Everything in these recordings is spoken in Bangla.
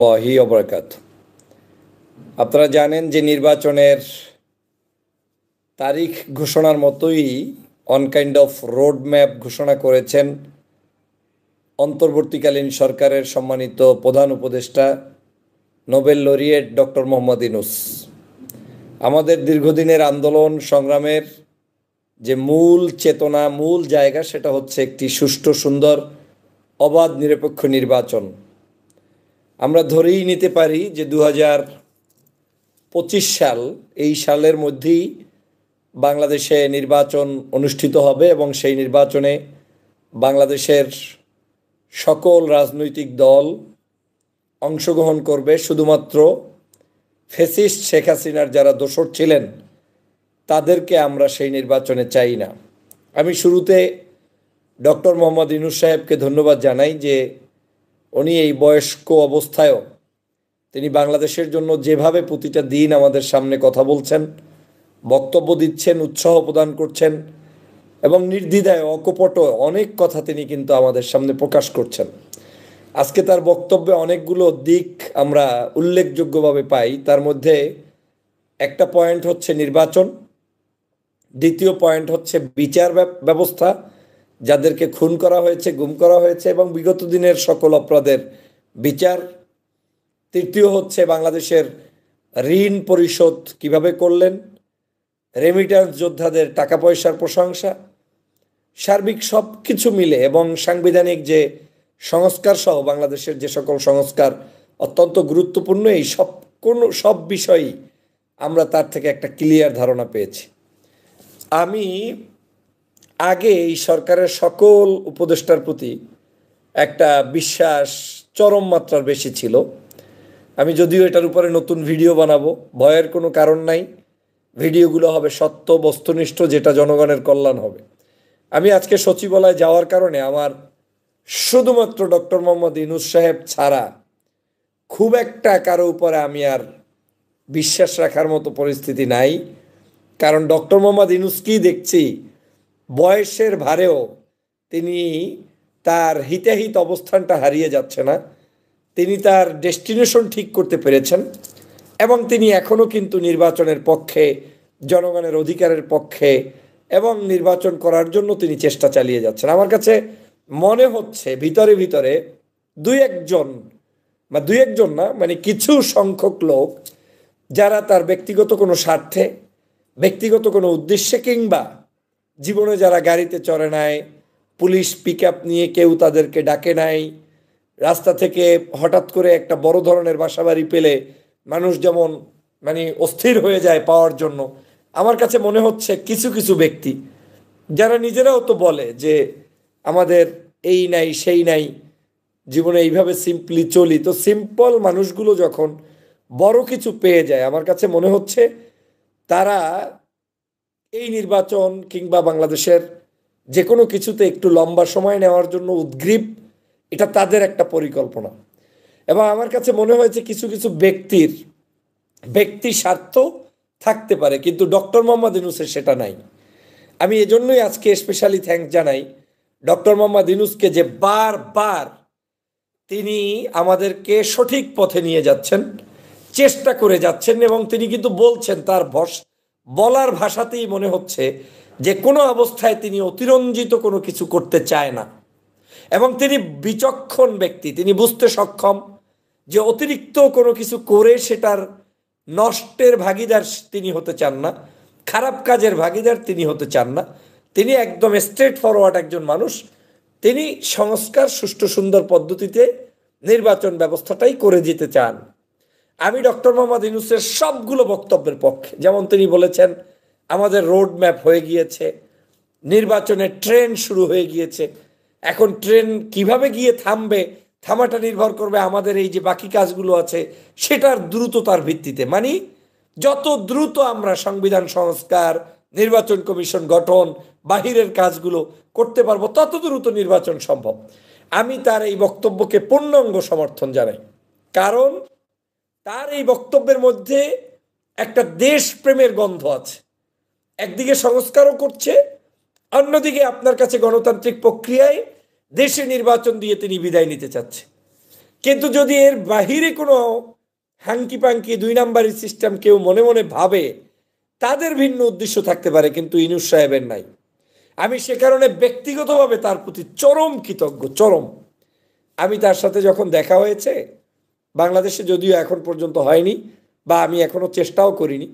ওয়াহি অবরাকাত। আপনারা জানেন যে নির্বাচনের তারিখ ঘোষণার মতোই on kind of road map ঘোষণা করেছেন অন্তর্বর্তীকালীন সরকারের সম্মানিত প্রধান উপদেষ্টা Nobel laureate doctor Mohammad Yunus. আমাদের দীর্ঘদিনের আন্দোলন সংগ্রামের যে মূল চেতনা, মূল জায়গা, সেটা হচ্ছে একটি সুষ্ঠু, সুন্দর, অবাধ, নিরপেক্ষ নির্বাচন। আমরা ধরেই নিতে পারি যে 2025 সাল, এই সালের মধ্যেই বাংলাদেশে নির্বাচন অনুষ্ঠিত হবে এবং সেই নির্বাচনে বাংলাদেশের সকল রাজনৈতিক দল অংশগ্রহণ করবে। শুধুমাত্র ফ্যাসিস্ট শেখ হাসিনার যারা দোসর ছিলেন তাদেরকে আমরা সেই নির্বাচনে চাই না। আমি শুরুতে ডক্টর মোহাম্মদ ইউনূস সাহেবকে ধন্যবাদ জানাই যে উনি এই বয়স্ক অবস্থায়ও তিনি বাংলাদেশের জন্য যেভাবে প্রতিটা দিন আমাদের সামনে কথা বলছেন, বক্তব্য দিচ্ছেন, উৎসাহ প্রদান করছেন এবং নির্দ্বিধায় অকপট অনেক কথা তিনি কিন্তু আমাদের সামনে প্রকাশ করছেন। আজকে তার বক্তব্যে অনেকগুলো দিক আমরা উল্লেখযোগ্যভাবে পাই। তার মধ্যে একটা পয়েন্ট হচ্ছে নির্বাচন, দ্বিতীয় পয়েন্ট হচ্ছে বিচার ব্যবস্থা, যাদেরকে খুন করা হয়েছে, গুম করা হয়েছে এবং বিগত দিনের সকল অপরাধের বিচার, তৃতীয় হচ্ছে বাংলাদেশের ঋণ পরিশোধ কিভাবে করলেন, রেমিট্যান্স যোদ্ধাদের টাকা পয়সার প্রশংসা, সার্বিক সব কিছু মিলে এবং সাংবিধানিক যে সংস্কার সহ বাংলাদেশের যে সকল সংস্কার অত্যন্ত গুরুত্বপূর্ণ, এই সব বিষয়ই আমরা তার থেকে একটা ক্লিয়ার ধারণা পেয়েছি। আমি আগে এই সরকারের সকল উপদেষ্টার প্রতি একটা বিশ্বাস চরম মাত্রার বেশি ছিল। আমি যদিও এটার উপরে নতুন ভিডিও বানাবো, ভয়ের কোনো কারণ নাই। ভিডিওগুলো হবে সত্য, বস্তুনিষ্ঠ, যেটা জনগণের কল্যাণ হবে। আমি আজকে সচিবালয়ে যাওয়ার কারণে আমার শুধুমাত্র ডক্টর মোহাম্মদ ইউনূস সাহেব ছাড়া খুব একটা কারো উপরে আমি আর বিশ্বাস রাখার মতো পরিস্থিতি নাই। কারণ ডক্টর মোহাম্মদ ইউনূসকেই দেখছি বয়সের ভারেও তিনি তার হিতাহিত অবস্থানটা হারিয়ে যাচ্ছে না। তিনি তার ডেস্টিনেশন ঠিক করতে পেরেছেন এবং তিনি এখনও কিন্তু নির্বাচনের পক্ষে, জনগণের অধিকারের পক্ষে এবং নির্বাচন করার জন্য তিনি চেষ্টা চালিয়ে যাচ্ছেন। আমার কাছে মনে হচ্ছে ভিতরে ভিতরে দুই একজন না, মানে কিছু সংখ্যক লোক যারা তার ব্যক্তিগত কোনো স্বার্থে, ব্যক্তিগত কোনো উদ্দেশ্যে কিংবা জীবনে যারা গাড়িতে চড়ে নাই, পুলিশ পিক আপ নিয়ে কেউ তাদেরকে ডাকে নাই, রাস্তা থেকে হঠাৎ করে একটা বড় ধরনের বাসাবাড়ি পেলে মানুষ যেমন অস্থির হয়ে যায় পাওয়ার জন্য, আমার কাছে মনে হচ্ছে কিছু কিছু ব্যক্তি যারা নিজেরাও তো বলে যে আমাদের এই নাই সেই নাই, জীবনে এইভাবে সিম্পলি চলি, তো সিম্পল মানুষগুলো যখন বড় কিছু পেয়ে যায়, আমার কাছে মনে হচ্ছে তারা এই নির্বাচন কিংবা বাংলাদেশের যে কোনো কিছুতে একটু লম্বা সময় নেওয়ার জন্য উদ্গ্রীব। এটা তাদের একটা পরিকল্পনা এবং আমার কাছে মনে হয়েছে কিছু কিছু ব্যক্তি স্বার্থ থাকতে পারে, কিন্তু ডক্টর মোহাম্মদ ইউনূসের সেটা নাই। আমি এজন্যই আজকে স্পেশালি থ্যাঙ্কস জানাই ডক্টর মোহাম্মদ ইউনূসকে, যে বারবার তিনি আমাদেরকে সঠিক পথে নিয়ে যাচ্ছেন, চেষ্টা করে যাচ্ছেন এবং তিনি কিন্তু বলছেন, তার বলার ভাষাতেই মনে হচ্ছে যে কোনো অবস্থায় তিনি অতিরঞ্জিত কোনো কিছু করতে চায় না এবং তিনি বিচক্ষণ ব্যক্তি। তিনি বুঝতে সক্ষম যে অতিরিক্ত কোনো কিছু করে সেটার নষ্টের ভাগিদার তিনি হতে চান না, খারাপ কাজের ভাগিদার তিনি হতে চান না। তিনি একদম স্ট্রেট ফরওয়ার্ড একজন মানুষ। তিনি সংস্কার, সুষ্ঠু, সুন্দর পদ্ধতিতে নির্বাচন ব্যবস্থাটাই করে যেতে চান। আমি ডক্টর মোহাম্মদ ইউনূসের সবগুলো বক্তব্যের পক্ষে। যেমন তিনি বলেছেন আমাদের রোড ম্যাপ হয়ে গিয়েছে, নির্বাচনের ট্রেন শুরু হয়ে গিয়েছে, এখন ট্রেন কিভাবে গিয়ে থামাটা নির্ভর করবে আমাদের এই যে বাকি কাজগুলো আছে সেটার দ্রুততার ভিত্তিতে। যত দ্রুত আমরা সংবিধান সংস্কার, নির্বাচন কমিশন গঠন, বাহিরের কাজগুলো করতে পারবো, তত দ্রুত নির্বাচন সম্ভব। আমি তার এই বক্তব্যকে পূর্ণাঙ্গ সমর্থন জানাই, কারণ তার এই বক্তব্যের মধ্যে একটা দেশপ্রেমের গন্ধ আছে। একদিকে সংস্কারও করছে, অন্যদিকে আপনার কাছে গণতান্ত্রিক প্রক্রিয়ায় দেশে নির্বাচন দিয়ে তিনি বিদায় নিতে চাচ্ছে। কিন্তু যদি এর বাহিরে কোনো হাঙ্কি পাঙ্কি 2 নাম্বারি সিস্টেম কেউ মনে মনে ভাবে, তাদের ভিন্ন উদ্দেশ্য থাকতে পারে, কিন্তু ইউনূস সাহেবের নাই। আমি সে কারণে ব্যক্তিগতভাবে তার প্রতি চরম কৃতজ্ঞ, চরম। আমি তার সাথে যখন দেখা হয়েছে, বাংলাদেশে যদিও এখন পর্যন্ত হয়নি, বা আমি এখনো চেষ্টাও করিনি,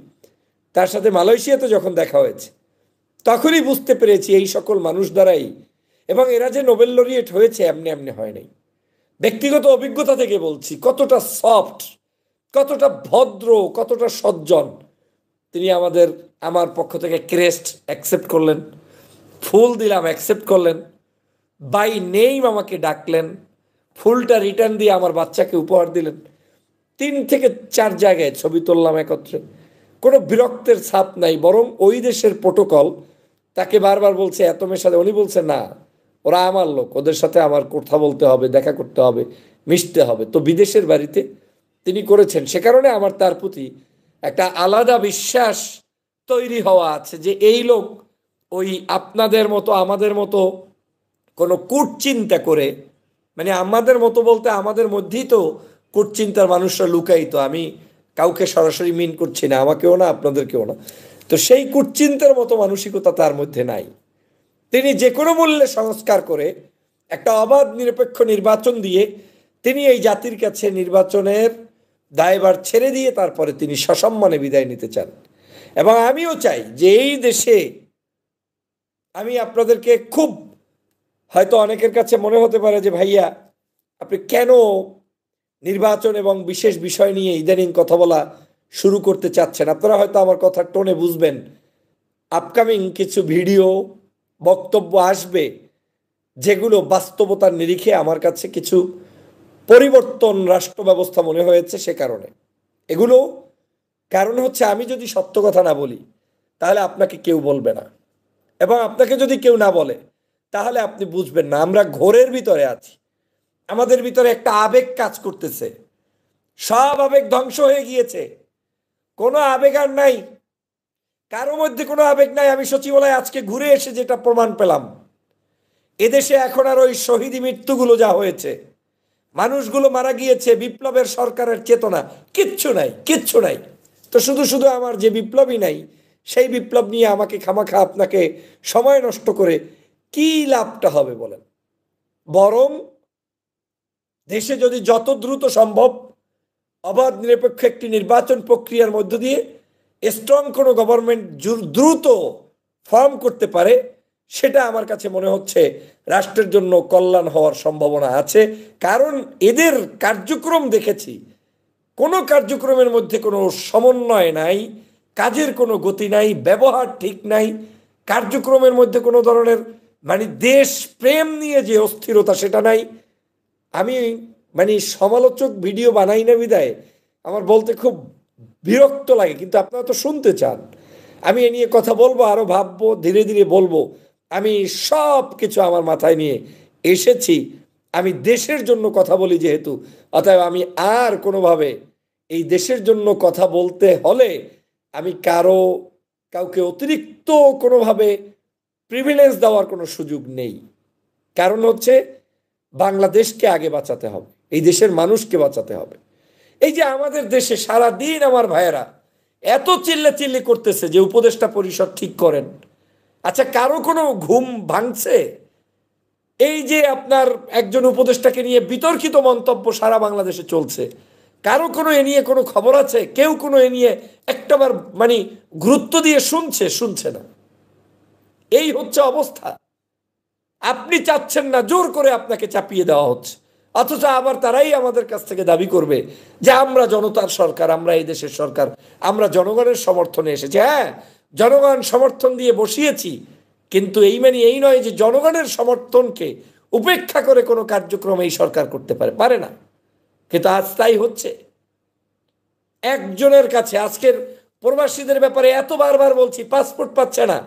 তার সাথে মালয়েশিয়াতে যখন দেখা হয়েছে, তখনই বুঝতে পেরেছি এই সকল মানুষ দ্বারাই, এবং এরা যে নোবেল লরিয়েট হয়েছে এমনি এমনি হয় নাই। ব্যক্তিগত অভিজ্ঞতা থেকে বলছি, কতটা সফট, কতটা ভদ্র, কতটা সজ্জন। তিনি আমার পক্ষ থেকে ক্রেস্ট অ্যাকসেপ্ট করলেন, ফুল দিলাম অ্যাকসেপ্ট করলেন, বাই নেম আমাকে ডাকলেন, ফুলটা রিটার্ন দিয়ে আমার বাচ্চাকে উপহার দিলেন। 3 থেকে 4 জায়গায় ছবি তুললাম একত্রে, কোনো বিরক্তের ছাপ নাই, বরং ওই দেশের প্রোটোকল তাকে বারবার বলছে এত মেশাতে, উনি বলছে না, ওরা আমার লোক, ওদের সাথে আমার কথা বলতে হবে, দেখা করতে হবে, মিশতে হবে। তো বিদেশের বাড়িতে তিনি করেছেন, সে কারণে আমার তার প্রতি একটা আলাদা বিশ্বাস তৈরি হওয়া আছে যে এই লোক ওই আপনাদের মতো আমাদের মতো কোনো কুটচিন্তা করে, মানে আমাদের মতো বলতে আমাদের মধ্যেই তো কুটচিন্তার মানুষরা লুকায়িত, আমি কাউকে সরাসরি মিন করছি না, আমাকেও না আপনাদেরকেও না। তো সেই কুটচিন্তার মতো মানসিকতা তার মধ্যে নাই। তিনি যে কোনো মূল্যে সংস্কার করে একটা অবাধ নিরপেক্ষ নির্বাচন দিয়ে তিনি এই জাতির কাছে নির্বাচনের দায়ভার ছেড়ে দিয়ে তারপরে তিনি সসম্মানে বিদায় নিতে চান। এবং আমিও চাই যে এই দেশে, আমি আপনাদেরকে খুব, হয়তো অনেকের কাছে মনে হতে পারে যে ভাইয়া আপনি কেন নির্বাচন এবং বিশেষ বিষয় নিয়ে ইদানিং কথা বলা শুরু করতে চাচ্ছেন। আপনারা হয়তো আমার কথার টোনে বুঝবেন, আপকামিং কিছু ভিডিও বক্তব্য আসবে যেগুলো বাস্তবতার নিরিখে আমার কাছে কিছু পরিবর্তন রাষ্ট্র ব্যবস্থা মনে হয়েছে। সে কারণে এগুলো, কারণ হচ্ছে আমি যদি সত্য কথা না বলি তাহলে আপনাকে কেউ বলবে না, এবং আপনাকে যদি কেউ না বলে তাহলে আপনি বুঝবেন না। আমরা ঘোরের ভিতরে আছি, আমাদের ভিতরে একটা আবেগ কাজ করতেছে, সব আবেগ ধ্বংস হয়ে গিয়েছে, কোনো আবেগ আর নাই, কারো মধ্যে কোনো আবেগ নাই। আমি সচিবালয়ে আজকে ঘুরে এসে যেটা প্রমাণ পেলাম, এদেশে এখন আর ওই শহীদ মৃত্যুগুলো যা হয়েছে, মানুষগুলো মারা গিয়েছে, বিপ্লবের সরকারের চেতনা কিচ্ছু নাই, কিচ্ছু নাই। তো শুধু শুধু আমার যে বিপ্লবই নাই, সেই বিপ্লব নিয়ে আমাকে খামাখা আপনাকে সময় নষ্ট করে কি লাভটা হবে বলেন। বরং দেশে যদি যত দ্রুত সম্ভব অবাধ নিরপেক্ষ একটি নির্বাচন প্রক্রিয়ার মধ্য দিয়ে স্ট্রং কোনো গভর্নমেন্ট দ্রুত ফর্ম করতে পারে, সেটা আমার কাছে মনে হচ্ছে রাষ্ট্রের জন্য কল্যাণ হওয়ার সম্ভাবনা আছে। কারণ এদের কার্যক্রম দেখেছি, কোনো কার্যক্রমের মধ্যে কোনো সমন্বয় নাই, কাজের কোনো গতি নাই, ব্যবহার ঠিক নাই, কার্যক্রমের মধ্যে কোনো ধরনের মানে দেশ প্রেম নিয়ে যে অস্থিরতা সেটা নাই। আমি মানে সমালোচক ভিডিও বানাই না বিদায় আমার বলতে খুব বিরক্ত লাগে, কিন্তু আপনারা তো শুনতে চান। আমি এ নিয়ে কথা বলবো, আরও ভাববো, ধীরে ধীরে বলবো। আমি সব কিছু আমার মাথায় নিয়ে এসেছি, আমি দেশের জন্য কথা বলি যেহেতু, অতএব আমি আর কোনোভাবে এই দেশের জন্য কথা বলতে হলে আমি কাউকে অতিরিক্ত কোনোভাবে প্রিভিলেজ দেওয়ার কোনো সুযোগ নেই। কারণ হচ্ছে বাংলাদেশকে আগে বাঁচাতে হবে, এই দেশের মানুষকে বাঁচাতে হবে। এই যে আমাদের দেশে সারা দিন আমার ভাইয়েরা এত চিল্লাচিল্লি করতেছে যে উপদেষ্টা পরিষদ ঠিক করেন, আচ্ছা কারো কোনো ঘুম ভাঙছে? এই যে আপনার একজন উপদেষ্টাকে নিয়ে বিতর্কিত মন্তব্য সারা বাংলাদেশে চলছে, কারো কোনো এ নিয়ে কোনো খবর আছে? কেউ কোনো এ নিয়ে একটাবার মানে গুরুত্ব দিয়ে শুনছে না। এই হচ্ছে অবস্থা। আপনি চাচ্ছেন না, জোর করে আপনাকে চাপিয়ে দেওয়া হচ্ছে, অথচ আবার তারাই আমাদের কাছ থেকে দাবি করবে যে আমরা জনতার সরকার, আমরা এই দেশের সরকার, আমরা জনগণের সমর্থনে এসেছি। হ্যাঁ, জনগণ সমর্থন দিয়ে বসিয়েছি, কিন্তু এই মানে এই নয় যে জনগণের সমর্থনকে উপেক্ষা করে কোনো কার্যক্রম এই সরকার করতে পারে না। কিন্তু আজ তাই হচ্ছে। একজনের কাছে আজকের প্রবাসীদের ব্যাপারে এত বারবার বলছি, পাসপোর্ট পাচ্ছে না।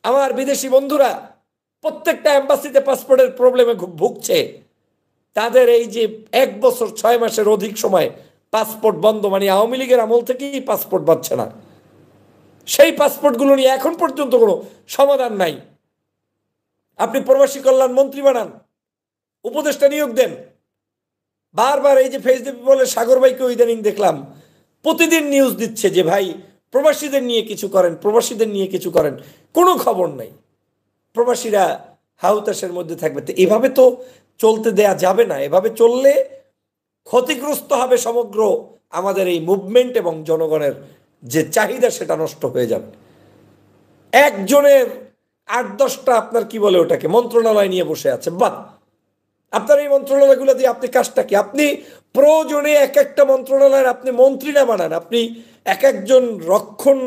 আমার বিদেশি বন্ধুরা প্রত্যেকটা এম্বাসিতে পাসপোর্টের প্রবলেমে ভুগছে। তাদের এই যে 1 বছর 6 মাসের অধিক সময় পাসপোর্ট বন্ধ, মানে আওয়ামী লীগের আমল থেকেই পাসপোর্ট পাচ্ছে না। সেই পাসপোর্টগুলো নিয়ে এখন পর্যন্ত কোনো সমাধান নাই। আপনি প্রবাসী কল্যাণ মন্ত্রী বানান, উপদেষ্টা নিয়োগ দেন, বারবার এই যে ফেসবুক বলে সাগর ভাইকে ইদানিং দেখলাম প্রতিদিন নিউজ দিচ্ছে যে ভাই প্রবাসীদের নিয়ে কিছু করেন, প্রবাসীদের নিয়ে কিছু করেন, কোনো খবর নাই। প্রবাসীরা হাউতাসের মধ্যে থাকবে। তো এভাবে তো চলতে দেয়া যাবে না। এভাবে চললে ক্ষতিগ্রস্ত হবে সমগ্র আমাদের এই মুভমেন্ট এবং জনগণের যে চাহিদা সেটা নষ্ট হয়ে যাবে। একজনের 8-10টা আপনার কি বলে ওটাকে মন্ত্রণালয় নিয়ে বসে আছে, বাহ, আপনার এই মন্ত্রণালয়গুলো দিয়ে আপনি কাজটা কি? আপনি প্রয়োজনে এক একটা মন্ত্রণালয়ের আপনি মন্ত্রী না বানান, আপনি এক একজন রক্ষণ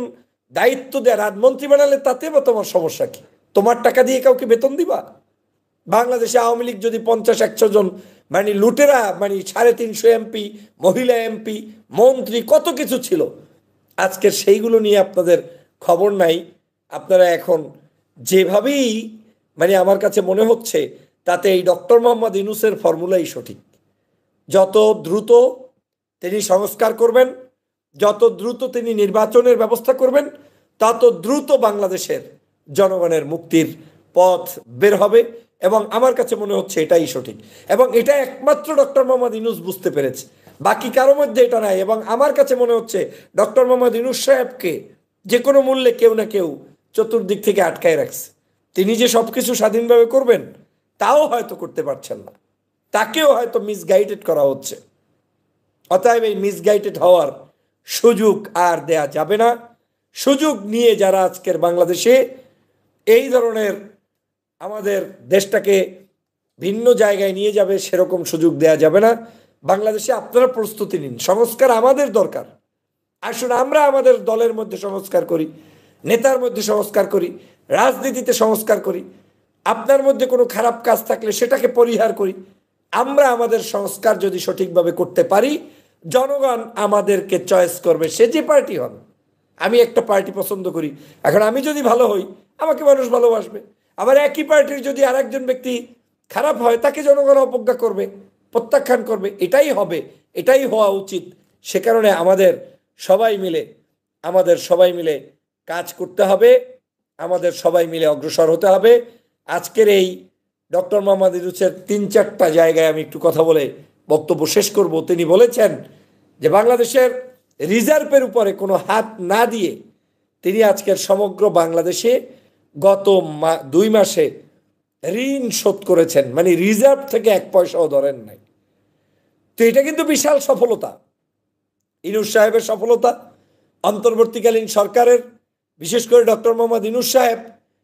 দায়িত্ব দেয় রাজমন্ত্রী বানালে তাতে বা তোমার সমস্যা কি? তোমার টাকা দিয়ে কাউকে বেতন দিবা? বাংলাদেশে আওয়ামী লীগ যদি 50-100 জন মানে লুটেরা মানে 350 এমপি, মহিলা এমপি, মন্ত্রী, কত কিছু ছিল, আজকের সেইগুলো নিয়ে আপনাদের খবর নাই। আপনারা এখন যেভাবেই মানে আমার কাছে মনে হচ্ছে তাতে এই ডক্টর মোহাম্মদ ইউনূসের ফর্মুলাই সঠিক। যত দ্রুত তিনি সংস্কার করবেন, যত দ্রুত তিনি নির্বাচনের ব্যবস্থা করবেন, তত দ্রুত বাংলাদেশের জনগণের মুক্তির পথ বের হবে। এবং আমার কাছে মনে হচ্ছে এটাই সঠিক, এবং এটা একমাত্র ডক্টর মোহাম্মদ ইউনূস বুঝতে পেরেছে, বাকি কারো মধ্যে এটা নাই। এবং আমার কাছে মনে হচ্ছে ডক্টর মোহাম্মদ ইউনূস সাহেবকে যে কোনো মূল্যে কেউ না কেউ চতুর্দিক থেকে আটকায় রাখছে। তিনি যে সব কিছু স্বাধীনভাবে করবেন তাও হয়তো করতে পারছেন না, তাকেও হয়তো মিসগাইডেড করা হচ্ছে। অতএব এই মিসগাইডেড হওয়ার সুযোগ আর দেয়া যাবে না। সুযোগ নিয়ে যারা আজকের বাংলাদেশে এই ধরনের আমাদের দেশটাকে ভিন্ন জায়গায় নিয়ে যাবে সেরকম সুযোগ দেয়া যাবে না। বাংলাদেশে আপনারা প্রস্তুতি নিন, সংস্কার আমাদের দরকার। আসুন আমরা আমাদের দলের মধ্যে সংস্কার করি, নেতার মধ্যে সংস্কার করি, রাজনীতিতে সংস্কার করি। আপনার মধ্যে কোনো খারাপ কাজ থাকলে সেটাকে পরিহার করি। আমরা আমাদের সংস্কার যদি সঠিকভাবে করতে পারি, জনগণ আমাদেরকে চয়েস করবে, সে যে পার্টি হন। আমি একটা পার্টি পছন্দ করি, এখন আমি যদি ভালো হই আমাকে মানুষ ভালোবাসবে। আবার একই পার্টির যদি আরেকজন ব্যক্তি খারাপ হয় তাকে জনগণ অবজ্ঞা করবে, প্রত্যাখ্যান করবে। এটাই হবে, এটাই হওয়া উচিত। সে কারণে আমাদের সবাই মিলে কাজ করতে হবে, আমাদের সবাই মিলে অগ্রসর হতে হবে। আজকের এই ডক্টর মোহাম্মদ ইউনূসের 3-4টা জায়গায় আমি একটু কথা বলে বক্তব্য শেষ করব। তিনি বলেছেন যে বাংলাদেশের রিজার্ভের উপরে কোনো হাত না দিয়ে তিনি আজকের সমগ্র বাংলাদেশে গত 2 মাসে ঋণ শোধ করেছেন, মানে রিজার্ভ থেকে 1 পয়সাও ধরেন নাই। তো এটা কিন্তু বিশাল সফলতা, ইউনূস সাহেবের সফলতা, অন্তর্বর্তীকালীন সরকারের, বিশেষ করে ডক্টর মোহাম্মদ ইউনূস সাহেব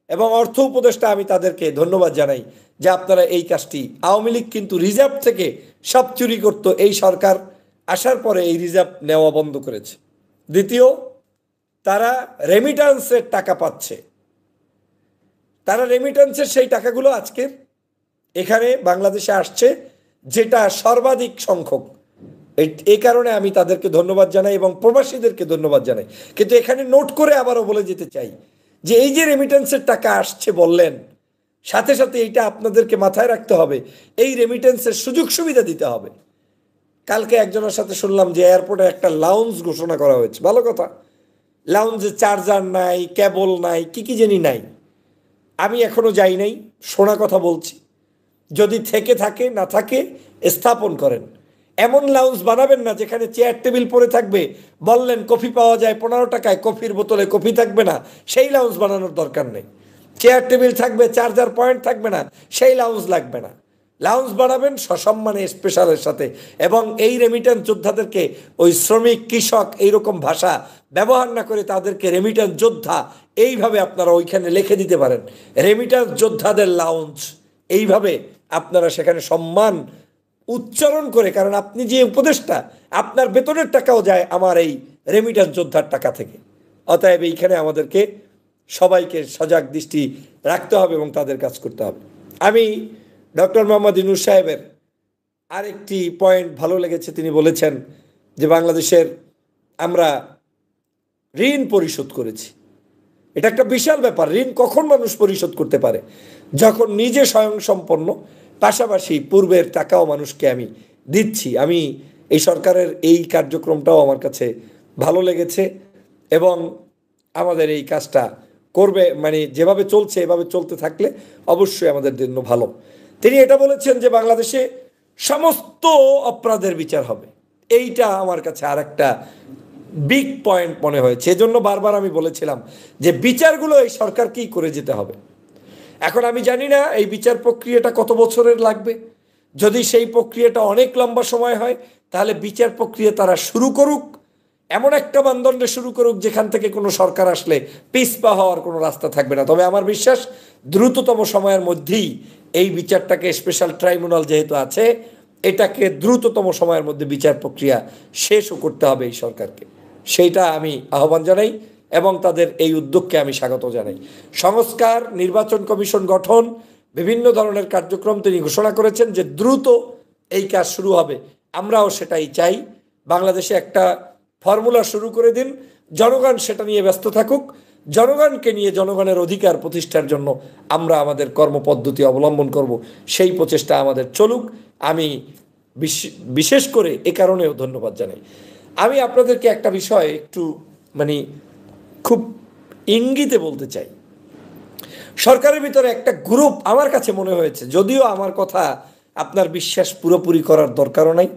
এবং অর্থ উপদেষ্টা, আমি তাদেরকে ধন্যবাদ জানাই যে আপনারা এই কাজটি। আওয়ামী লীগ কিন্তু রিজার্ভ থেকে সব চুরি করত, এই সরকার আসার পরে এই রিজার্ভ নেওয়া বন্ধ করেছে। দ্বিতীয়, তারা রেমিটান্সের টাকা পাচ্ছে, তারা রেমিটান্সের সেই টাকাগুলো আজকের এখানে বাংলাদেশে আসছে, যেটা সর্বাধিক সংখ্যক। এই কারণে আমি তাদেরকে ধন্যবাদ জানাই এবং প্রবাসীদেরকে ধন্যবাদ জানাই। কিন্তু এখানে নোট করে আবারও বলে যেতে চাই যে এই যে রেমিটেন্সের টাকা আসছে বললেন, সাথে সাথে এইটা আপনাদেরকে মাথায় রাখতে হবে, এই রেমিটেন্সের সুযোগ সুবিধা দিতে হবে। কালকে একজনের সাথে শুনলাম যে এয়ারপোর্টে একটা লাউঞ্জ ঘোষণা করা হয়েছে, ভালো কথা। লাউঞ্জে চার্জার নাই, কেবল নাই, কি কি জানি নাই। আমি এখনো যাই নাই, শোনা কথা বলছি। যদি থেকে থাকে না থাকে স্থাপন করেন। এমন লাউঞ্জ বানাবেন না যেখানে চেয়ার টেবিল পরে থাকবে, বললেন কফি পাওয়া যায় 15 টাকায়, কফির বোতলে কফি থাকবে না, সেই লাউঞ্জ বানানোর দরকার নেই। চেয়ার টেবিল থাকবে, চার্জার পয়েন্ট থাকবে না, সেই লাউঞ্জ লাগবে না। লাউঞ্জ বানাবেন সসম্মানে, স্পেশালের সাথে। এবং এই রেমিটেন্স যোদ্ধাদেরকে ওই শ্রমিক, কৃষক এইরকম ভাষা ব্যবহার না করে তাদেরকে রেমিটেন্স যোদ্ধা এইভাবে আপনারা ওইখানে লিখে দিতে পারেন, রেমিটেন্স যোদ্ধাদের লাউঞ্জ। এইভাবে আপনারা সেখানে সম্মান উচ্চারণ করে, কারণ আপনি যে উপদেষ্টা, আপনার বেতনের টাকাও যায় আমার এই রেমিটেন্স যোদ্ধার টাকা থেকে। অতএব এইখানে আমাদেরকে সবাইকে সজাগ দৃষ্টি রাখতে হবে এবং তাদের কাজ করতে হবে। আমি ডক্টর মোহাম্মদ ইউনূস সাহেবের আরেকটি পয়েন্ট ভালো লেগেছে, তিনি বলেছেন যে বাংলাদেশের আমরা ঋণ পরিশোধ করেছি। এটা একটা বিশাল ব্যাপার। ঋণ কখন মানুষ পরিশোধ করতে পারে? যখন নিজে স্বয়ংসম্পন্ন, পাশাপাশি পূর্বের টাকাও মানুষকে আমি দিচ্ছি। আমি এই সরকারের এই কার্যক্রমটাও আমার কাছে ভালো লেগেছে এবং আমাদের এই কাজটা করবে, মানে যেভাবে চলছে এভাবে চলতে থাকলে অবশ্যই আমাদের জন্য ভালো। তিনি এটা বলেছেন যে বাংলাদেশে সমস্ত অপরাধের বিচার হবে। এইটা আমার কাছে আর একটা বিগ পয়েন্ট মনে হয়েছে। এজন্য বারবার আমি বলেছিলাম যে বিচারগুলো এই সরকারকেই করে যেতে হবে। এখন আমি জানি না এই বিচার প্রক্রিয়াটা কত বছরের লাগবে। যদি সেই প্রক্রিয়াটা অনেক লম্বা সময় হয়, তাহলে বিচার প্রক্রিয়া তারা শুরু করুক, এমন একটা মানদণ্ডে শুরু করুক যেখান থেকে কোনো সরকার আসলে পিছপা হওয়ার কোনো রাস্তা থাকবে না। তবে আমার বিশ্বাস দ্রুততম সময়ের মধ্যেই এই বিচারটাকে, স্পেশাল ট্রাইব্যুনাল যেহেতু আছে, এটাকে দ্রুততম সময়ের মধ্যে বিচার প্রক্রিয়া শেষও করতে হবে এই সরকারকে। সেইটা আমি আহ্বান জানাই এবং তাদের এই উদ্যোগকে আমি স্বাগত জানাই। সংস্কার, নির্বাচন কমিশন গঠন, বিভিন্ন ধরনের কার্যক্রম তিনি ঘোষণা করেছেন যে দ্রুত এই কাজ শুরু হবে। আমরাও সেটাই চাই। বাংলাদেশে একটা ফর্মুলা শুরু করে দিন, জনগণ সেটা নিয়ে ব্যস্ত থাকুক, জনগণকে নিয়ে জনগণের অধিকার প্রতিষ্ঠার জন্য আমরা আমাদের কর্মপদ্ধতি অবলম্বন করব, সেই প্রচেষ্টা আমাদের চলুক। আমি বিশেষ করে এ কারণেও ধন্যবাদ জানাই। আমি আপনাদেরকে একটা বিষয় একটু মানে খুব ইঙ্গিতে বলতে চাই। সরকারের ভিতরে একটা গ্রুপ আমার কাছে মনে হয়েছে, যদিও আমার কথা আপনার বিশ্বাস পুরোপুরি করার দরকারও নাই,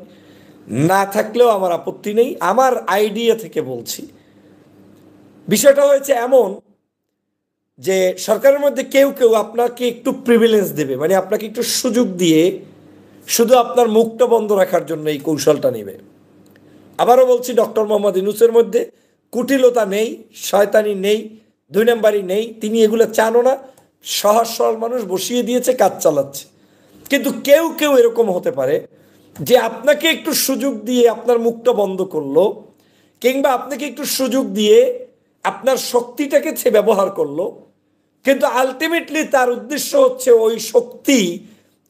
না থাকলেও আমার আপত্তি নেই, আমার আইডিয়া থেকে বলছি। বিষয়টা হয়েছে এমন যে সরকারের মধ্যে কেউ কেউ আপনাকে একটু প্রিভিলেজ দেবে, মানে আপনাকে একটু সুযোগ দিয়ে শুধু আপনার মুখটা বন্ধ রাখার জন্য এই কৌশলটা নেবে। আবারও বলছি, ডক্টর মোহাম্মদ ইউনূসের মধ্যে কুটিলতা নেই, শয়তানি নেই, দুই নম্বরই নেই। তিনি এগুলো চানও না, সহজ সরল মানুষ বসিয়ে দিয়েছে, কাজ চালাচ্ছে। কিন্তু কেউ কেউ এরকম হতে পারে যে আপনাকে একটু সুযোগ দিয়ে আপনার মুখটা বন্ধ করলো, কিংবা আপনাকে একটু সুযোগ দিয়ে আপনার শক্তিটাকে সে ব্যবহার করলো, কিন্তু আলটিমেটলি তার উদ্দেশ্য হচ্ছে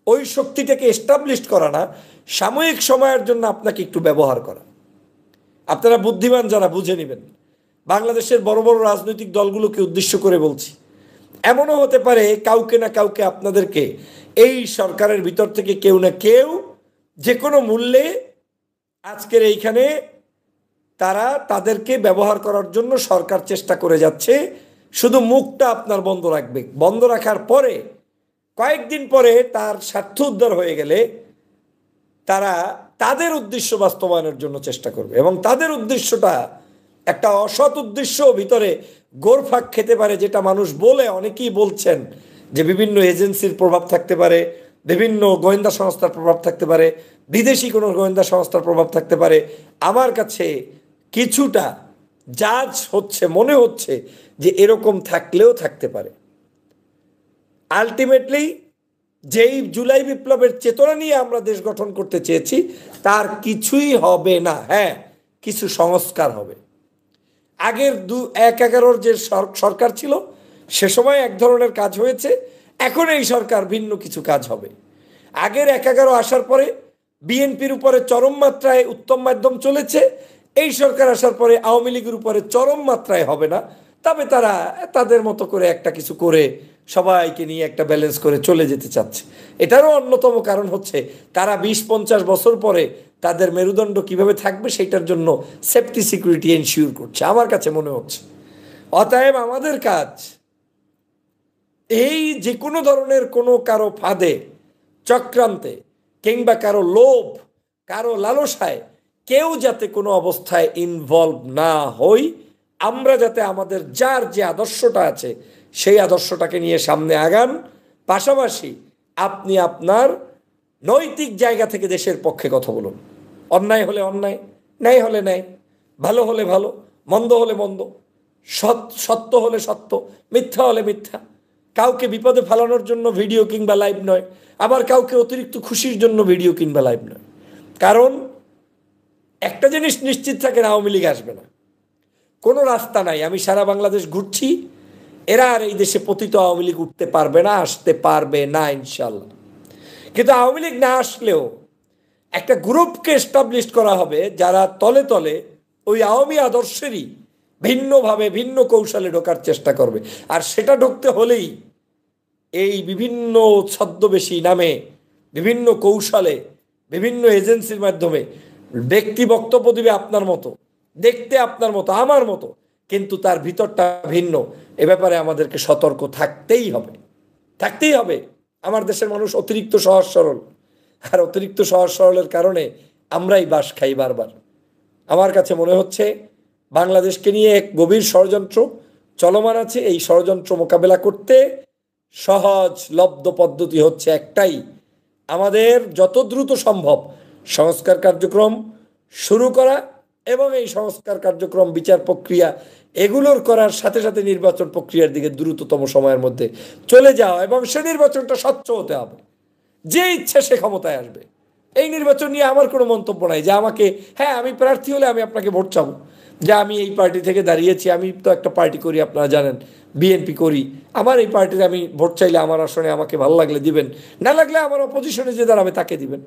ওই শক্তিটাকে এস্টাবলিশ করা না, সাময়িক সময়ের জন্য আপনাকে একটু ব্যবহার করা। আপনারা বুদ্ধিমান যারা বুঝে নেবেন। বাংলাদেশের বড় বড় রাজনৈতিক দলগুলোকে উদ্দেশ্য করে বলছি, এমনও হতে পারে কাউকে না কাউকে আপনাদেরকে এই সরকারের ভিতর থেকে কেউ না কেউ যে কোনো মূল্যে আজকের এইখানে তাদেরকে ব্যবহার করার জন্য সরকার চেষ্টা করে যাচ্ছে। শুধু মুখটা আপনার বন্ধ রাখবে, বন্ধ রাখার পরে কয়েকদিন পরে তার স্বার্থ উদ্ধার হয়ে গেলে তারা তাদের উদ্দেশ্য বাস্তবায়নের জন্য চেষ্টা করবে, এবং তাদের উদ্দেশ্যটা একটা অসৎ উদ্দেশ্য ভিতরে গোরফাক খেতে পারে, যেটা মানুষ বলে, অনেকেই বলছেন যে বিভিন্ন এজেন্সির প্রভাব থাকতে পারে, বিভিন্ন গোয়েন্দা সংস্থার প্রভাব থাকতে পারে, বিদেশি কোনো গোয়েন্দা সংস্থার প্রভাব থাকতে পারে। আমার কাছে কিছুটা জাজ হচ্ছে, মনে হচ্ছে যে এরকম থাকলেও থাকতে পারে। আলটিমেটলি যেই জুলাই বিপ্লবের চেতনা নিয়ে আমরা দেশ গঠন করতে চেয়েছি তার কিছুই হবে না। হ্যাঁ, কিছু সংস্কার হবে। আগের 1-11 যে সরকার ছিল সে সময় এক ধরনের কাজ হয়েছে, এখন এই সরকার ভিন্ন কিছু কাজ হবে। আগের 1-11 আসার পরে বিএনপির উপরে চরম মাত্রায় উত্তম মাধ্যম চলেছে, এই সরকার আসার পরে আওয়ামী লীগের উপরে চরম মাত্রায় হবে না, তবে তারা তাদের মতো করে একটা কিছু করে সবাইকে নিয়ে একটা ব্যালেন্স করে চলে যেতে চাচ্ছে। এটারও অন্যতম কারণ হচ্ছে তারা 20-50 বছর পরে তাদের মেরুদণ্ড কিভাবে থাকবে সেটার জন্য সেফটি সিকিউরিটি এনশিওর করছে, আমার কাছে মনে হচ্ছে। অতএব আমাদের কাজ এই যে কোনো ধরনের কোনো কারো ফাঁদে, চক্রান্তে, কিংবা কারো লোভ, কারো লালসায় কেউ যাতে কোনো অবস্থায় ইনভলভ না হই, আমরা যাতে আমাদের যার যে আদর্শটা আছে সেই আদর্শটাকে নিয়ে সামনে আগান। পাশাপাশি আপনি আপনার নৈতিক জায়গা থেকে দেশের পক্ষে কথা বলুন। অন্যায় হলে অন্যায়, ন্যায় হলে ন্যায়, ভালো হলে ভালো, মন্দ হলে মন্দ, সত্য হলে সত্য, মিথ্যা হলে মিথ্যা। কাউকে বিপদে ফেলানোর জন্য ভিডিও কিংবা লাইভ নয়, আবার কাউকে অতিরিক্ত খুশির জন্য ভিডিও কিংবা লাইভ নয়। কারণ একটা জিনিস নিশ্চিত থাকেন, আওয়ামী লীগ আসবে না, কোনো রাস্তা নাই। আমি সারা বাংলাদেশ ঘুরছি, এরা আর এই দেশে পতিত আওয়ামী লীগ উঠতে পারবে না, আসতে পারবে না ইনশাল্লাহ। কিন্তু আওয়ামী লীগ না আসলেও একটা গ্রুপকে এস্টাবলিশ করা হবে যারা তলে তলে ওই আওয়ামী আদর্শেরই ভিন্নভাবে ভিন্ন কৌশলে ঢোকার চেষ্টা করবে। আর সেটা ঢুকতে হলেই এই বিভিন্ন ছদ্মবেশী নামে, বিভিন্ন কৌশলে, বিভিন্ন এজেন্সির মাধ্যমে ব্যক্তি বক্তব্য দিবে আপনার মতো, দেখতে আপনার মতো, আমার মতো, কিন্তু তার ভিতরটা ভিন্ন। এ ব্যাপারে আমাদেরকে সতর্ক থাকতেই হবে, থাকতেই হবে। আমার দেশের মানুষ অতিরিক্ত সহজ সরল, আর অতিরিক্ত সহজ সরলের কারণে আমরাই বাস খাই বারবার। আমার কাছে মনে হচ্ছে বাংলাদেশকে নিয়ে এক গভীর ষড়যন্ত্র চলমান আছে। এই ষড়যন্ত্র মোকাবেলা করতে সহজ লব্ধ পদ্ধতি হচ্ছে একটাই, আমাদের যত দ্রুত সম্ভব সংস্কার কার্যক্রম শুরু করা এবং এই সংস্কার কার্যক্রম, বিচার প্রক্রিয়া এগুলোর করার সাথে সাথে নির্বাচন প্রক্রিয়ার দিকে দ্রুততম সময়ের মধ্যে চলে যাওয়া, এবং সে নির্বাচনটা স্বচ্ছ হতে হবে। যে ইচ্ছে সে ক্ষমতায় আসবে। এই নির্বাচন নিয়ে আমার কোনো মন্তব্য নাই যে আমাকে, হ্যাঁ আমি প্রার্থী হলে আমি আপনাকে ভোট চাবো, যে আমি এই পার্টি থেকে দাঁড়িয়েছি, আমি তো একটা পার্টি করি আপনারা জানেন, বিএনপি করি, আমার এই পার্টির আমি ভোট চাইলে আমার আসনে আমাকে ভালো লাগলে দিবেন, না লাগলে আমার অপোজিশনে যে দাঁড়াবে তাকে দিবেন।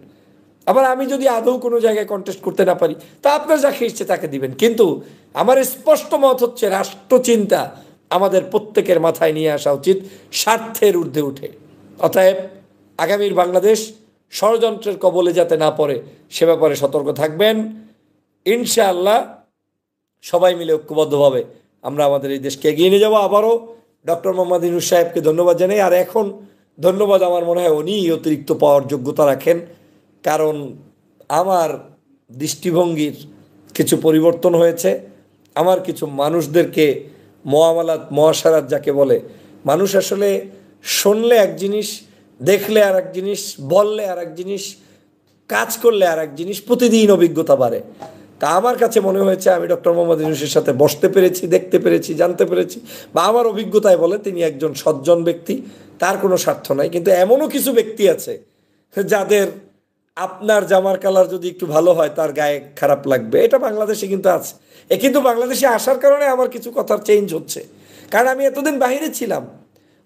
আবার আমি যদি আদৌ কোনো জায়গায় কন্টেস্ট করতে না পারি তা আপনার যাকে ইচ্ছে তাকে দিবেন। কিন্তু আমার স্পষ্ট মত হচ্ছে রাষ্ট্রচিন্তা আমাদের প্রত্যেকের মাথায় নিয়ে আসা উচিত স্বার্থের ঊর্ধ্বে উঠে। অতএব আগামীর বাংলাদেশ ষড়যন্ত্রের কবলে যাতে না পড়ে সে ব্যাপারে সতর্ক থাকবেন। ইনশাআল্লাহ সবাই মিলে ঐক্যবদ্ধভাবে আমরা আমাদের এই দেশকে এগিয়ে নিয়ে যাবো। আবারও ডক্টর মোহাম্মদ ইউনূস সাহেবকে ধন্যবাদ জানাই। আর এখন ধন্যবাদ আমার মনে হয় উনি অতিরিক্ত পাওয়ার যোগ্যতা রাখেন, কারণ আমার দৃষ্টিভঙ্গির কিছু পরিবর্তন হয়েছে। আমার কিছু মানুষদেরকে মোয়ামালাত মহাসারাত যাকে বলে, মানুষ আসলে শুনলে এক জিনিস, দেখলে আর এক জিনিস, বললে আর এক জিনিস, কাজ করলে আর এক জিনিস, প্রতিদিন অভিজ্ঞতা বাড়ে। তা আমার কাছে মনে হয়েছে আমি ডক্টর মোহাম্মদ ইউনূসের সাথে বসতে পেরেছি, দেখতে পেরেছি, জানতে পেরেছি, বা আমার অভিজ্ঞতায় বলে তিনি একজন সজ্জন ব্যক্তি, তার কোনো স্বার্থ নাই। কিন্তু এমনও কিছু ব্যক্তি আছে যাদের আপনার জামার কালার যদি একটু ভালো হয় তার গায়ে খারাপ লাগবে, এটা বাংলাদেশে কিন্তু আছে। কিন্তু বাংলাদেশে আসার কারণে আমার কিছু কথার চেঞ্জ হচ্ছে, কারণ আমি এতদিন বাইরে ছিলাম,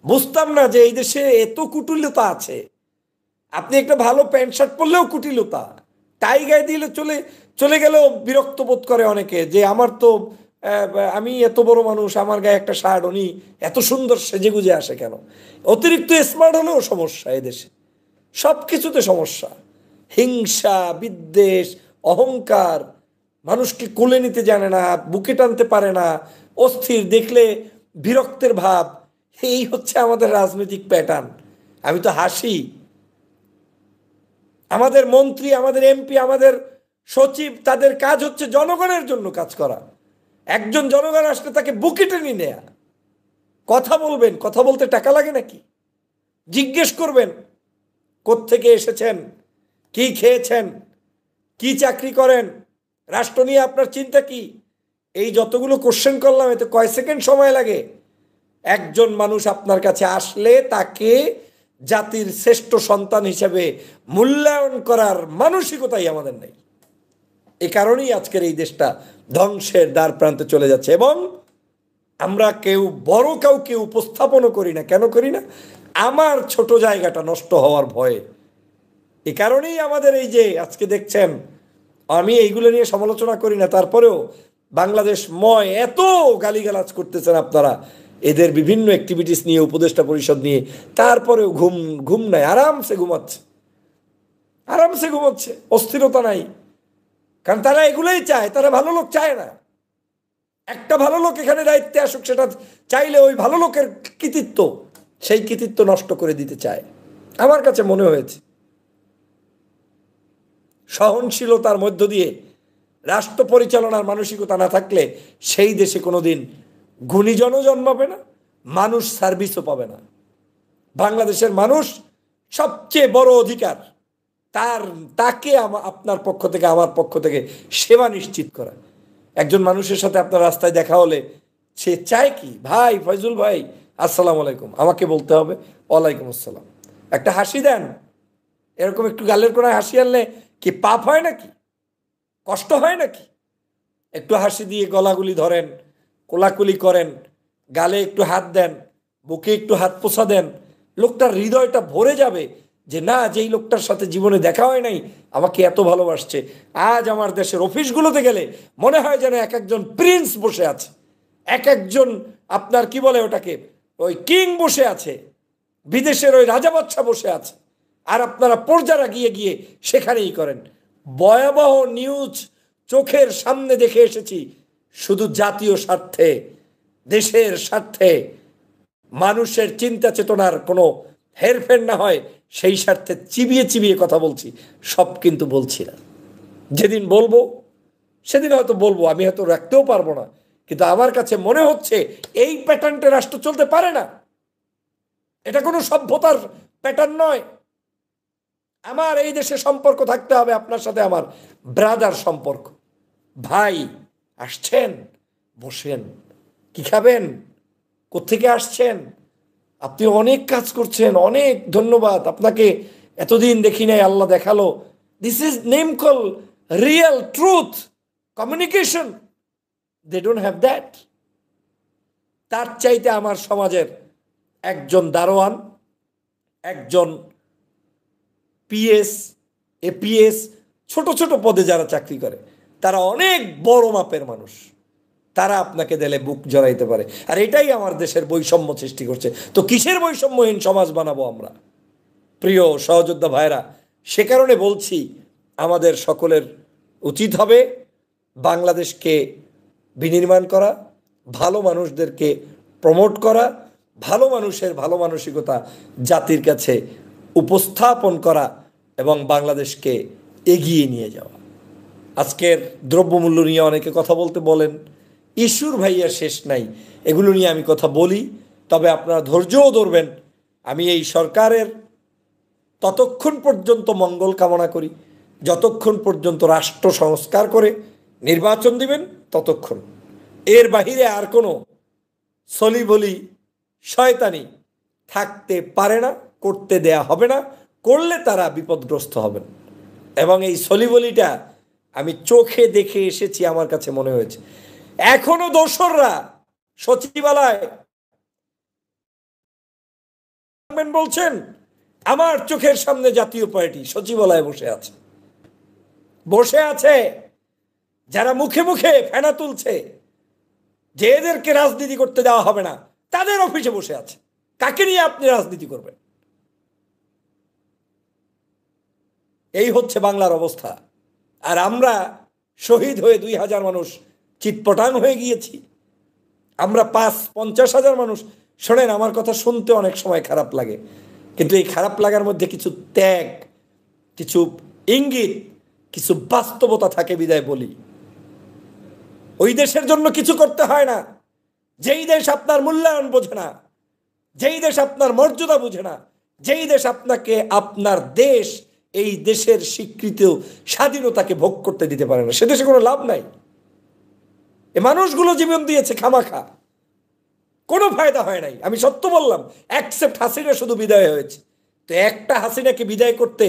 বুঝতাম না যে এই দেশে এত কুটিলতা আছে। আপনি একটা ভালো প্যান্ট শার্ট পরলেও কুটিলতা, টাই গায়ে দিলে চলে চলে গেলেও বিরক্ত বোধ করে অনেকে, যে আমার তো আমি এত বড় মানুষ, আমার গায়ে একটা শার্ট, উনি এত সুন্দর সেজেগুজে আসে কেন? অতিরিক্ত স্মার্ট হলেও সমস্যা, এদেশে সব কিছুতে সমস্যা, হিংসা, বিদ্বেষ, অহংকার, মানুষকে কোলে নিতে জানে না, বুকে টানতে পারে না, অস্থির, দেখলে বিরক্তের ভাব, এই হচ্ছে আমাদের রাজনৈতিক প্যাটার্ন। আমি তো হাসি, আমাদের মন্ত্রী, আমাদের এমপি, আমাদের সচিব, তাদের কাজ হচ্ছে জনগণের জন্য কাজ করা। একজন জনগণ আসলে তাকে বুকে টেনে নেয়া, কথা বলবেন, কথা বলতে টাকা লাগে নাকি? জিজ্ঞেস করবেন কোত্থেকে এসেছেন, কি খেয়েছেন, কি চাকরি করেন, রাষ্ট্র নিয়ে আপনার চিন্তা কি? এই যতগুলো কোশ্চেন করলাম এতে কয় সেকেন্ড সময় লাগে? একজন মানুষ আপনার কাছে আসলে তাকে জাতির শ্রেষ্ঠ সন্তান হিসেবে মূল্যায়ন করার মানসিকতাই আমাদের নেই। এই কারণেই আজকের এই দেশটা ধ্বংসের দ্বার প্রান্তে চলে যাচ্ছে, এবং আমরা কেউ বড় কাউকে উপস্থাপনও করি না। কেন করি না? আমার ছোট জায়গাটা নষ্ট হওয়ার ভয়ে। এই কারণেই আমাদের এই যে আজকে দেখছেন, আমি এইগুলো নিয়ে সমালোচনা করি না, তারপরেও বাংলাদেশময় এত গালিগালাজ করতেছেন আপনারা এদের বিভিন্ন অ্যাক্টিভিটিস নিয়ে, উপদেষ্টা পরিষদ নিয়ে, তারপরেও ঘুম নাই, আরামসে ঘুমাচ্ছে, আরামসে ঘুমাচ্ছে, অস্থিরতা নাই। কারণ তারা এগুলোই চায়, তারা ভালো লোক চায় না। একটা ভালো লোক এখানে দায়িত্বে আসুক, সেটা চাইলে ওই ভালো লোকের কৃতিত্ব, সেই কৃতিত্ব নষ্ট করে দিতে চায়। আমার কাছে মনে হয়েছে সহনশীলতার মধ্য দিয়ে রাষ্ট্র পরিচালনার মানসিকতা না থাকলে সেই দেশে কোনোদিন গুণীজনও জন্মাবে না, মানুষ সার্ভিসও পাবে না। বাংলাদেশের মানুষ সবচেয়ে বড় অধিকার তাকে আপনার পক্ষ থেকে, আমার পক্ষ থেকে সেবা নিশ্চিত করা। একজন মানুষের সাথে আপনার রাস্তায় দেখা হলে সে চায় কি, ভাই ফয়জুল ভাই আসসালামু আলাইকুম, আমাকে বলতে হবে ওয়ালাইকুম আসসালাম, একটা হাসি দেন। এরকম একটু গালের কোনায় হাসি আনলে কি পাপ হয় নাকি? কষ্ট হয় নাকি? একটু হাসি দিয়ে গলাগুলি ধরেন, কোলাকুলি করেন, গালে একটু হাত দেন, বুকে একটু হাত পোছা দেন, লোকটার হৃদয়টা ভরে যাবে যে না, যেই লোকটার সাথে জীবনে দেখা হয় নাই আমাকে এত ভালোবাসছে। আজ আমার দেশের অফিসগুলোতে গেলে মনে হয় যেন এক একজন প্রিন্স বসে আছে, এক একজন আপনার কি বলে ওটাকে, ওই কিং বসে আছে, বিদেশের ওই রাজা বাদশা বসে আছে, আর আপনারা পর্যারা গিয়ে গিয়ে সেখানেই করেন। ভয়াবহ নিউজ চোখের সামনে দেখে এসেছি। শুধু জাতীয় স্বার্থে, দেশের স্বার্থে, মানুষের চিন্তা চেতনার কোনো হেরফের না হয় সেই স্বার্থে চিবিয়ে চিবিয়ে কথা বলছি, সব কিন্তু বলছি না। যেদিন বলবো সেদিন হয়তো বলবো, আমি হয়তো রাখতেও পারবো না, কিন্তু আমার কাছে মনে হচ্ছে এই প্যাটার্নটা রাষ্ট্র চলতে পারে না। এটা কোনো সভ্যতার প্যাটার্ন নয়। আমার এই দেশে সম্পর্ক থাকতে হবে আপনার সাথে, আমার ব্রাদার সম্পর্ক। ভাই আসছেন, বসেন, কি খাবেন, কোত্থেকে আসছেন, আপনি অনেক কাজ করছেন, অনেক ধন্যবাদ আপনাকে, এতদিন দেখি নাই, আল্লাহ দেখালো। This is name call real truth communication. They don't have that. তার চাইতে আমার সমাজের একজন দারোয়ান, একজন পিএস, এপিএস, ছোট ছোট পদে যারা চাকরি করে, তারা অনেক বড় মাপের মানুষ, তারা আপনাকে দিলে বুক জড়াইতে পারে। আর এটাই আমার দেশের বৈষম্য সৃষ্টি করছে। তো কিসের বৈষম্যহীন সমাজ বানাবো আমরা? প্রিয় সহযোদ্ধা ভাইরা, সে কারণে বলছি, আমাদের সকলের উচিত হবে বাংলাদেশকে বিনির্মাণ করা, ভালো মানুষদেরকে প্রমোট করা, ভালো মানুষের ভালো মানসিকতা জাতির কাছে উপস্থাপন করা এবং বাংলাদেশকে এগিয়ে নিয়ে যাওয়া। আজকের দ্রব্যমূল্য নিয়ে অনেকে কথা বলতে বলেন, ইস্যুর ভাইয়া শেষ নাই, এগুলো নিয়ে আমি কথা বলি, তবে আপনারা ধৈর্যও ধরবেন। আমি এই সরকারের ততক্ষণ পর্যন্ত মঙ্গল কামনা করি যতক্ষণ পর্যন্ত রাষ্ট্র সংস্কার করে নির্বাচন দিবেন, ততক্ষণ। এর বাহিরে আর কোনো সলিবলি শয়তানি থাকতে পারে না, করতে দেয়া হবে না, করলে তারা বিপদগ্রস্ত হবেন। এবং এই সলিবলিটা আমি চোখে দেখে এসেছি, আমার কাছে মনে হয়েছে এখনো দোসররা সচিবালয় বলছেন, আমার চোখের সামনে জাতীয় পার্টি সচিবালয়ে বসে আছে, যারা মুখে মুখে ফেনা তুলছে যে এদেরকে রাজনীতি করতে দেওয়া হবে না, তাদের অফিসে বসে আছে। কাকে নিয়ে আপনি রাজনীতি করবেন? এই হচ্ছে বাংলার অবস্থা। আর আমরা শহীদ হয়ে 2000 মানুষ চিৎপটাং হয়ে গিয়েছি। আমরা 50,000 মানুষ। শোনেন, আমার কথা শুনতে অনেক সময় খারাপ লাগে, কিন্তু এই খারাপ লাগার মধ্যে কিছু ত্যাগ, কিছু ইঙ্গিত, কিছু বাস্তবতা থাকে বিদায় বলি। ওই দেশের জন্য কিছু করতে হয় না যেই দেশ আপনার মূল্যায়ন বোঝে না, যেই দেশ আপনার মর্যাদা বুঝে না, যেই দেশ আপনাকে আপনার দেশ, এই দেশের স্বীকৃত স্বাধীনতাকে ভোগ করতে দিতে পারে না, সে দেশে কোনো লাভ নাই। এ মানুষগুলো জীবন দিয়েছে খামাখা, কোনো ফায়দা হয় নাই। আমি সত্য বললাম, অ্যাকসেপ্ট হাসিনা শুধু বিদায় হয়েছে। তো একটা হাসিনাকে বিদায় করতে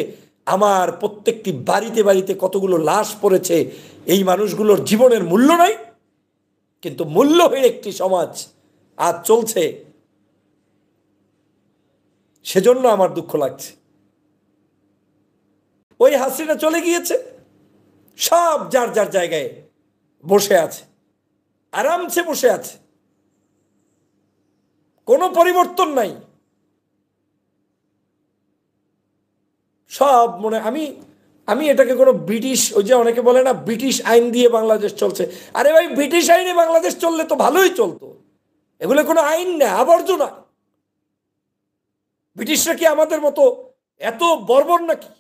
আমার প্রত্যেকটি বাড়িতে বাড়িতে কতগুলো লাশ পড়েছে, এই মানুষগুলোর জীবনের মূল্য নাই। কিন্তু মূল্যহীন একটি সমাজ আজ চলছে, সেজন্য আমার দুঃখ লাগছে। ওই হাসিনা চলে গিয়েছে, সব যার যার জায়গায় বসে আছে, আরামসে বসে আছে, কোনো পরিবর্তন নাই। সব মনে আমি এটাকে কোনো ব্রিটিশ, ওই যে অনেকে বলে না ব্রিটিশ আইন দিয়ে বাংলাদেশ চলছে, আরে ভাই ব্রিটিশ আইনে বাংলাদেশ চললে তো ভালোই চলতো। এগুলো কোনো আইন না, আবর্জনা। ব্রিটিশরা কি আমাদের মতো এত বর্বর নাকি?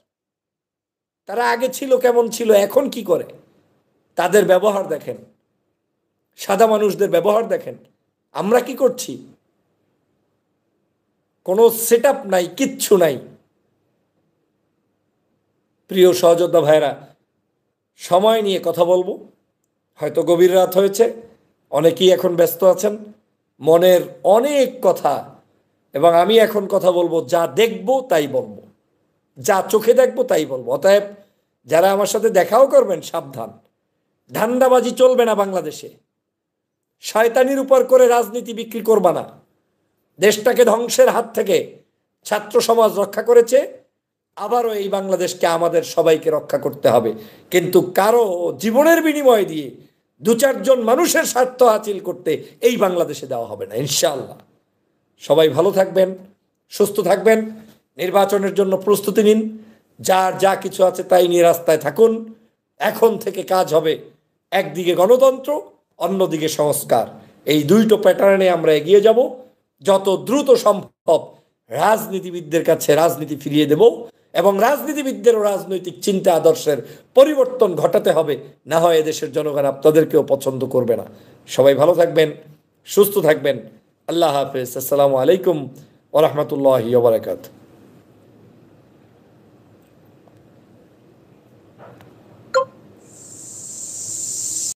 তারা আগে ছিল কেমন ছিল, এখন কি করে, তাদের ব্যবহার দেখেন, সাদা মানুষদের ব্যবহার দেখেন। আমরা কি করছি? কোনো সেট আপ নাই, কিচ্ছু নাই। প্রিয় সহযোদ্ধা ভাইরা, সময় নিয়ে কথা বলবো, হয়তো গভীর রাত হয়েছে, অনেকেই এখন ব্যস্ত আছেন, মনের অনেক কথা, এবং আমি এখন কথা বলবো যা দেখবো তাই বলবো, যা চোখে দেখবো তাই বলবো। অতএব যারা আমার সাথে দেখাও করবেন, সাবধান, ধান্দাবাজি চলবে না বাংলাদেশে। শয়তানির উপর করে রাজনীতি বিক্রি করবা না। দেশটাকে ধ্বংসের হাত থেকে ছাত্র সমাজ রক্ষা করেছে, আবারও এই বাংলাদেশকে আমাদের সবাইকে রক্ষা করতে হবে। কিন্তু কারো জীবনের বিনিময় দিয়ে 2-4 জন মানুষের স্বার্থ হাসিল করতে এই বাংলাদেশে দেওয়া হবে না, ইনশাআল্লাহ। সবাই ভালো থাকবেন, সুস্থ থাকবেন, নির্বাচনের জন্য প্রস্তুতি নিন, যার যা কিছু আছে তাই নিয়ে রাস্তায় থাকুন। এখন থেকে কাজ হবে একদিকে গণতন্ত্র, অন্যদিকে সংস্কার। এই দুইটো প্যাটার্নে আমরা এগিয়ে যাব। যত দ্রুত সম্ভব রাজনীতিবিদদের কাছে রাজনীতি ফিরিয়ে দেব এবং রাজনীতিবিদদেরও রাজনৈতিক চিন্তা আদর্শের পরিবর্তন ঘটাতে হবে, না হয় এদেশের জনগণ আপনাদেরকেও পছন্দ করবে না। সবাই ভালো থাকবেন, সুস্থ থাকবেন। আল্লাহ হাফেজ। আসসালামু আলাইকুম ওয়া রাহমাতুল্লাহি ওয়া বারাকাতুহু।